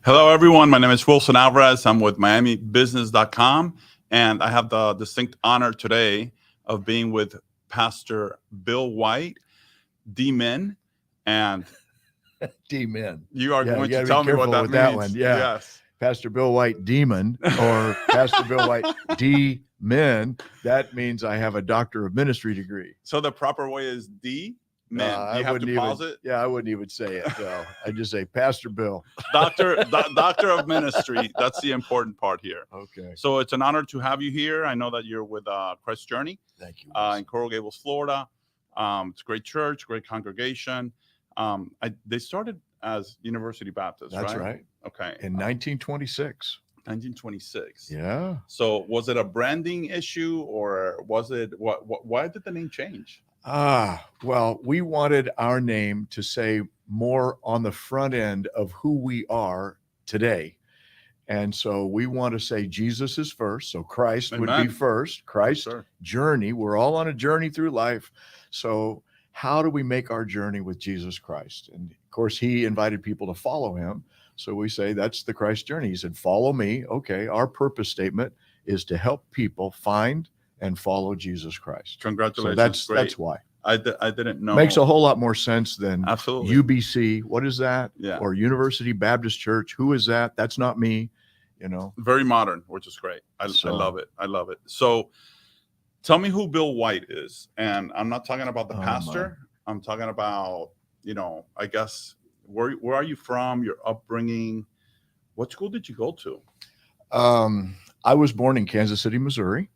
Hello, everyone. My name is Wilson Alvarez. I'm with MiamiBusiness.com, and I have the distinct honor today of being with Pastor Bill White, D-Men, and D-Men. you are Yeah, going you to gotta be tell me what careful that with means. that one. Yeah. Yes. Pastor Bill White Demon or Pastor Bill White D-Men. That means I have a Doctor of Ministry degree. So the proper way is D-Men. I you have to wouldn't pause even, it. Yeah, I wouldn't even say it. No, I just say Pastor Bill. Doctor of Ministry. That's the important part here. Okay. So it's an honor to have you here. I know that you're with ChristJourney. Thank you. In Coral Gables, Florida. It's a great church, great congregation. They started as University Baptist, That's right? right. Okay. In 1926. 1926. Yeah. So was it a branding issue, or was it why did the name change? Well, we wanted our name to say more on the front end of who we are today. And so we want to say Jesus is first. So Christ would Amen. be first. Christ Sure. journey. We're all on a journey through life. So how do we make our journey with Jesus Christ? And of course, he invited people to follow him. So we say that's the Christ journey. He said, follow me. Okay. Our purpose statement is to help people find and follow Jesus Christ. Congratulations. So that's why. I didn't know. Makes a whole lot more sense than Absolutely. UBC. What is that? Yeah. Or University Baptist Church. Who is that? That's not me. You know. Very modern, which is great. I love it. I love it. So tell me who Bill White is. And I'm not talking about the pastor. I'm talking about, I guess, where are you from? Your upbringing. What school did you go to? I was born in Kansas City, Missouri.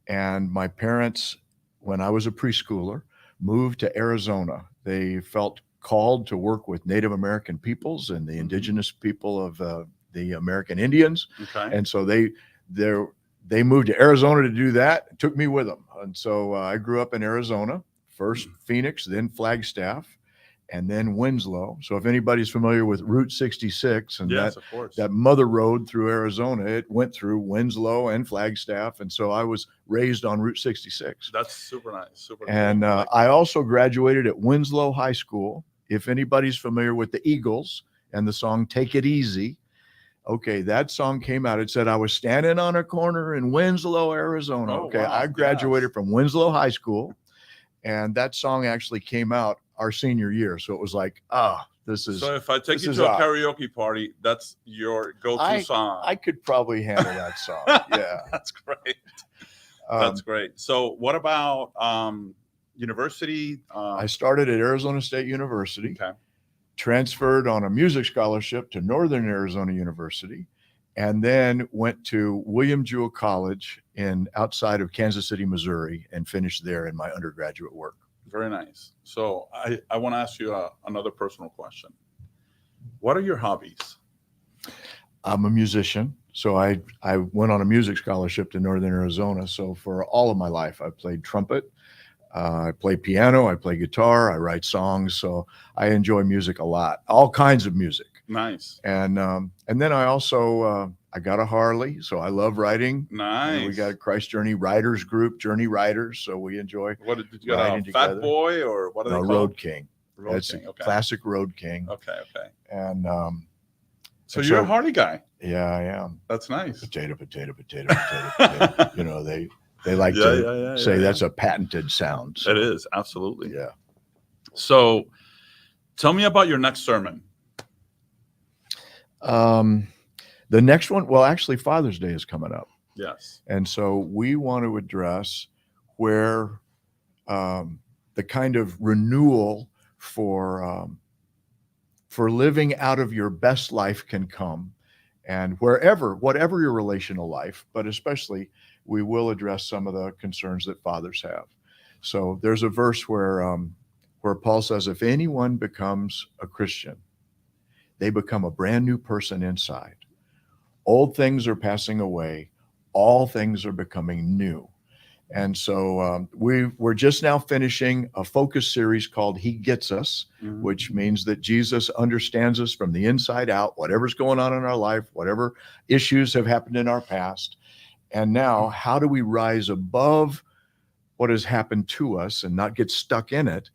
And my parents, when I was a preschooler, moved to Arizona. They felt called to work with Native American peoples and the indigenous people of the American Indians. Okay. And so they moved to Arizona to do that. It took me with them. And so I grew up in Arizona, first Phoenix, then Flagstaff, and then Winslow. So if anybody's familiar with Route 66 and yes, of course. that mother road through Arizona, it went through Winslow and Flagstaff. And so I was raised on Route 66. That's super nice. Super and cool. I also graduated at Winslow High School. If anybody's familiar with the Eagles and the song Take It Easy, okay, that song came out. It said, I was standing on a corner in Winslow, Arizona. Oh, okay, wow. I graduated from Winslow High School. And that song actually came out our senior year. So it was like, this is. So if I take you to a karaoke party, that's your go-to song. I could probably handle that song. Yeah. That's great. That's great. So what about university? I started at Arizona State University. Okay. Transferred on a music scholarship to Northern Arizona University, and then went to William Jewell College outside of Kansas City, Missouri, and finished there in my undergraduate work. Very nice. So I want to ask you another personal question. What are your hobbies? I'm a musician. So I went on a music scholarship to Northern Arizona. So for all of my life, I played trumpet. I play piano, I play guitar, I write songs. So I enjoy music a lot, all kinds of music. Nice. And then I also, I got a Harley, so I love riding. Nice. And we got a ChristJourney Riders group, Journey Riders. So we enjoy. What did you got? A Fat Boy or what are they called? Road King. Road King. Okay. Classic Road King. Okay. And so you're a Harley guy. Yeah, I am. That's nice. Potato. You know, they like to say that's a patented sound. So. It is, absolutely. Yeah. So tell me about your next sermon. The next one, well, actually Father's Day is coming up. Yes. And so we want to address where the kind of renewal for living out of your best life can come. And whatever your relational life, but especially we will address some of the concerns that fathers have. So there's a verse where Paul says, if anyone becomes a Christian, they become a brand new person inside. Old things are passing away. All things are becoming new. And so we're just now finishing a focus series called He Gets Us, which means that Jesus understands us from the inside out, whatever's going on in our life, whatever issues have happened in our past. And now, how do we rise above what has happened to us and not get stuck in it,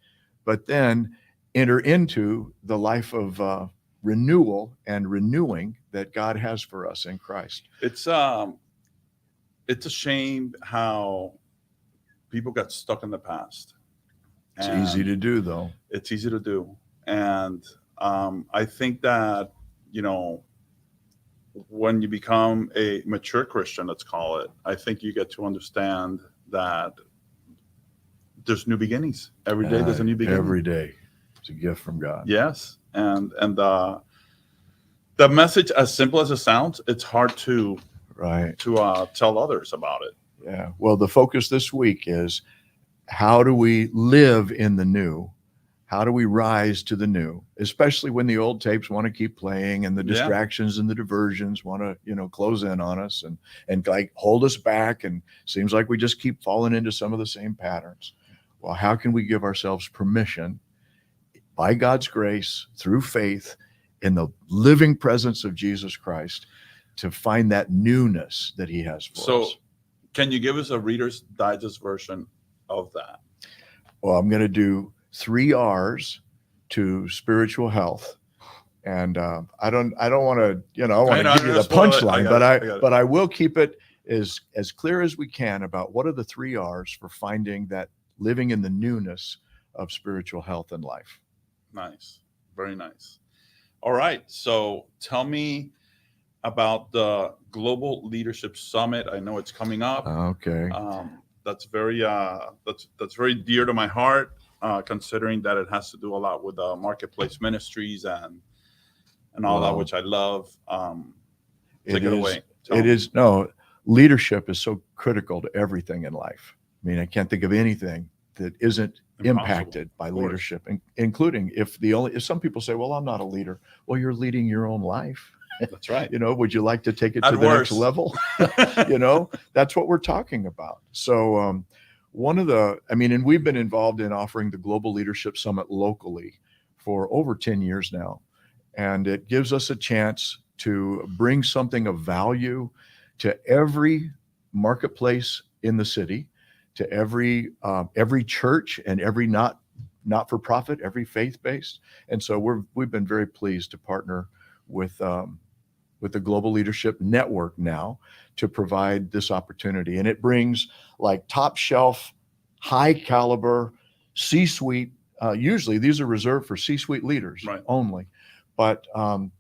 but then enter into the life of renewal and renewing that God has for us in Christ. It's a shame how people got stuck in the past. It's easy to do, though. It's easy to do. And I think that, when you become a mature Christian, let's call it, I think you get to understand that there's new beginnings. Every day there's a new beginning. Every day. It's a gift from God. Yes. And the message, as simple as it sounds, it's hard to tell others about it. Yeah. Well, the focus this week is, how do we live in the new? How do we rise to the new? Especially when the old tapes want to keep playing and the distractions and the diversions want to, close in on us and like hold us back. And seems like we just keep falling into some of the same patterns. Well, how can we give ourselves permission by God's grace through faith in the living presence of Jesus Christ to find that newness that he has for us? So can you give us a Reader's Digest version of that? Well, I'm going to do 3 R's to spiritual health. And I don't want to, I want to give you the punchline, but I will keep it as clear as we can about what are the 3 R's for finding that living in the newness of spiritual health and life. Nice. Very nice. All right. So tell me about the Global Leadership Summit. I know it's coming up. Okay. That's very dear to my heart, considering that it has to do a lot with marketplace ministries and all that, which I love. Take it away. Leadership is so critical to everything in life. I mean, I can't think of anything that isn't impacted by leadership, including if some people say, well, I'm not a leader. Well, you're leading your own life. That's right. Would you like to take it to the next level? That's what we're talking about. So and we've been involved in offering the Global Leadership Summit locally for over 10 years now. And it gives us a chance to bring something of value to every marketplace in the city, to every church and every not-for-profit, every faith-based. And so we've been very pleased to partner with the Global Leadership Network now to provide this opportunity. And it brings like top shelf, high caliber, C-suite. Usually these are reserved for C-suite leaders only, but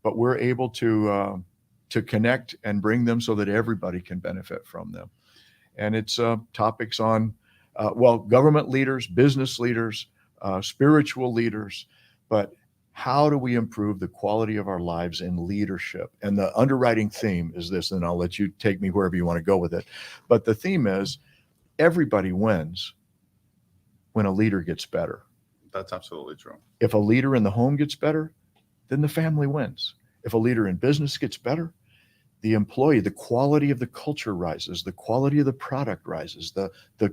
we're able to connect and bring them so that everybody can benefit from them. And it's topics on, government leaders, business leaders, spiritual leaders, but how do we improve the quality of our lives in leadership? And the underwriting theme is this, and I'll let you take me wherever you want to go with it. But the theme is everybody wins when a leader gets better. That's absolutely true. If a leader in the home gets better, then the family wins. If a leader in business gets better, the employee, the quality of the culture rises, the quality of the product rises, the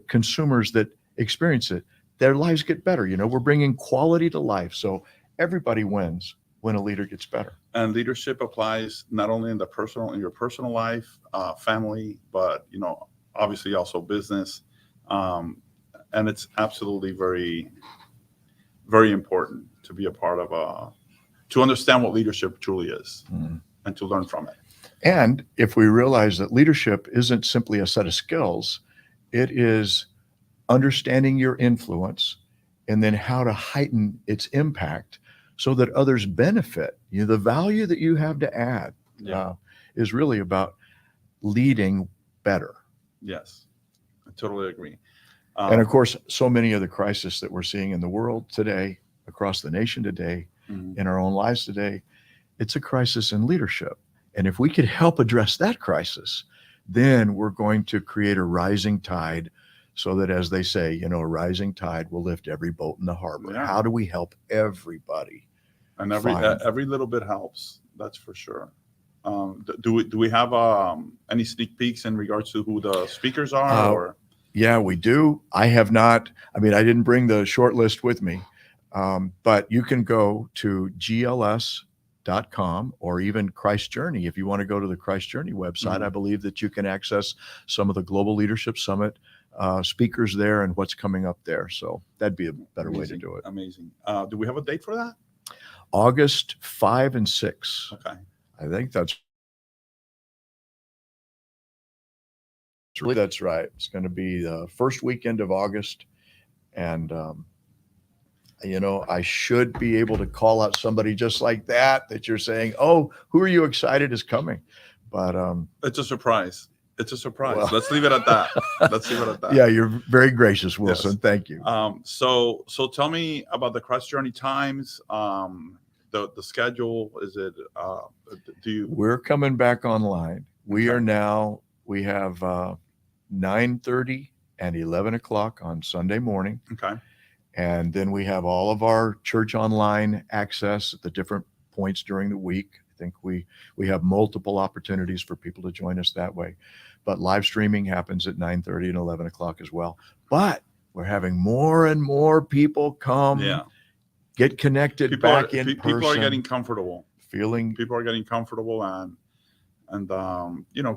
consumers that experience it, their lives get better. We're bringing quality to life. So everybody wins when a leader gets better. And leadership applies not only in your personal life, family, but obviously also business. And it's absolutely very, very important to be a part of to understand what leadership truly is and to learn from it. And if we realize that leadership isn't simply a set of skills, it is understanding your influence and then how to heighten its impact so that others benefit. The value that you have to add is really about leading better. Yes, I totally agree. And of course, so many of the crises that we're seeing in the world today, across the nation today, in our own lives today, it's a crisis in leadership. And if we could help address that crisis, then we're going to create a rising tide so that, as they say, a rising tide will lift every boat in the harbor. Yeah. How do we help everybody? And every little bit helps. That's for sure. Do we have any sneak peeks in regards to who the speakers are? Yeah, we do. I have not. I didn't bring the short list with me, but you can go to GLS.com or even ChristJourney. If you want to go to the ChristJourney website, I believe that you can access some of the Global Leadership Summit speakers there and what's coming up there. So that'd be a better way to do it. Amazing. Do we have a date for that? August 5 and 6. Okay. I think that's right. It's going to be the first weekend of August. And, I should be able to call out somebody just like that you're saying, oh, who are you excited is coming? But it's a surprise. It's a surprise. Well, Let's leave it at that. Let's leave it at that. Yeah, you're very gracious, Wilson. Yes. Thank you. So tell me about the ChristJourney times. The schedule. Is it? We're coming back online. We Okay. are now. We have 9:30 and 11 o'clock on Sunday morning. Okay. And then we have all of our church online access at the different points during the week. I think we have multiple opportunities for people to join us that way. But live streaming happens at 9:30 and 11 o'clock as well. But we're having more and more people come, get connected in person. People are getting comfortable. People are getting comfortable, and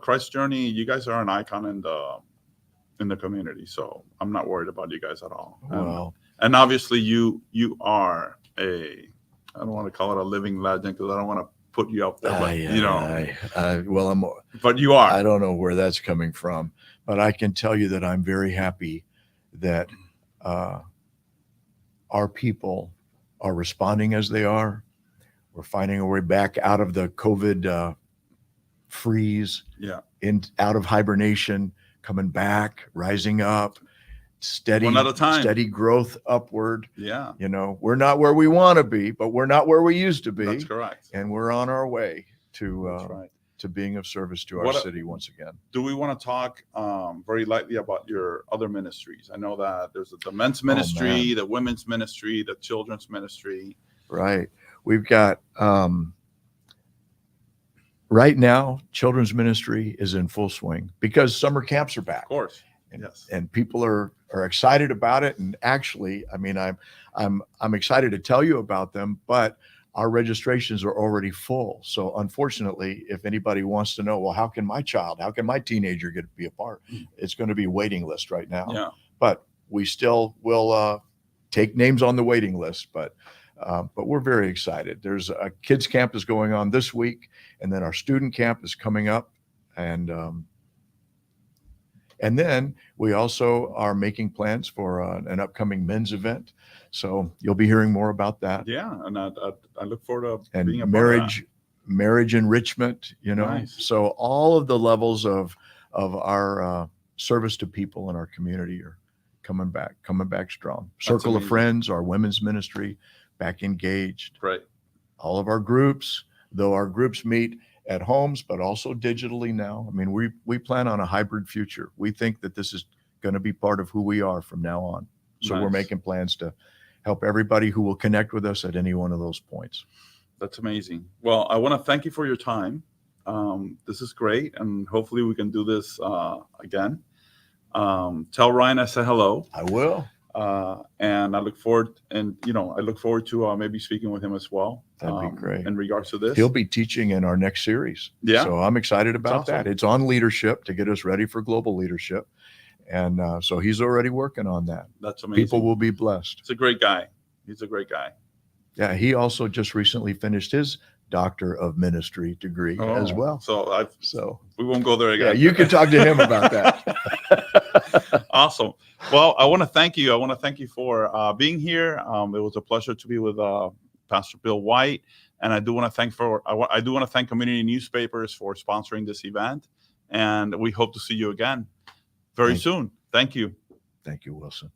ChristJourney, you guys are an icon in the community. So I'm not worried about you guys at all. Well. And obviously you are I don't want to call it a living legend because I don't want to put you up there, but but you are. I don't know where that's coming from, but I can tell you that I'm very happy that our people are responding as they are. We're finding our way back out of the COVID freeze, out of hibernation, coming back, rising up. Steady, one at a time. Steady growth upward. Yeah. We're not where we want to be, but we're not where we used to be. That's correct. And we're on our way to being of service to our city once again. Do we want to talk very lightly about your other ministries? I know that there's the men's ministry, the women's ministry, the children's ministry. Right. We've got right now, children's ministry is in full swing because summer camps are back. Of course. And people are excited about it. And actually, I mean, I'm excited to tell you about them, but our registrations are already full. So unfortunately, if anybody wants to know, well, how can my teenager get to be a part? It's going to be a waiting list right now. Yeah. But we still will take names on the waiting list. But we're very excited. There's a kids camp is going on this week, and then our student camp is coming up, and then we also are making plans for an upcoming men's event. So you'll be hearing more about that. Yeah, and I look forward to being a marriage enrichment. Nice. So all of the levels of our service to people in our community are coming back strong. Circle of Friends, our women's ministry, back engaged. Right. All of our groups, though our groups meet at homes, but also digitally now. I mean, we plan on a hybrid future. We think that this is going to be part of who we are from now on. So we're making plans to help everybody who will connect with us at any one of those points. That's amazing. Well, I want to thank you for your time. This is great, and hopefully we can do this again. Tell Ryan I said hello. I will. And I look forward, to maybe speaking with him as well. That'd be great. In regards to this, he'll be teaching in our next series. Yeah. So I'm excited about awesome. that. It's on leadership to get us ready for global leadership. And so he's already working on that. That's amazing. People will be blessed. He's a great guy. Yeah. He also just recently finished his Doctor of Ministry degree as well. So we won't go there again. Yeah, you can talk to him about that. Awesome. Well, I want to thank you. I want to thank you for being here. It was a pleasure to be with Pastor Bill White, and I do want to thank Community Newspapers for sponsoring this event, and we hope to see you again very soon. Thank you. Thank you, Wilson.